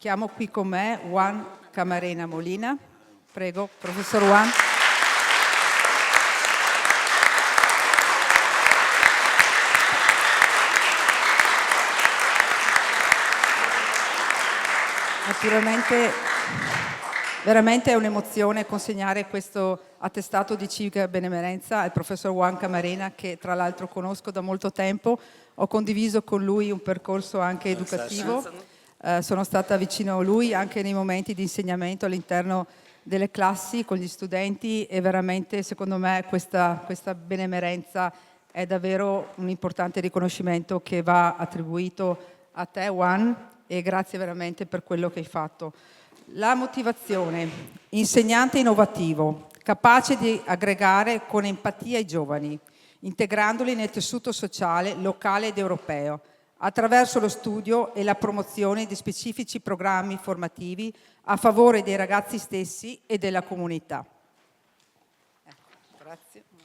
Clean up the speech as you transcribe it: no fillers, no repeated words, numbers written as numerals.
chiamo qui con me Juan Camarena Molina. Prego, professor Juan. Naturalmente, veramente è un'emozione consegnare questo attestato di civica benemerenza al professor Juan Camarena, che tra l'altro conosco da molto tempo. Ho condiviso con lui un percorso anche educativo, sono stata vicino a lui anche nei momenti di insegnamento all'interno delle classi con gli studenti e veramente secondo me questa benemerenza è davvero un importante riconoscimento che va attribuito a te, Juan, e grazie veramente per quello che hai fatto. La motivazione: insegnante innovativo, capace di aggregare con empatia i giovani, integrandoli nel tessuto sociale, locale ed europeo, attraverso lo studio e la promozione di specifici programmi formativi a favore dei ragazzi stessi e della comunità. Grazie.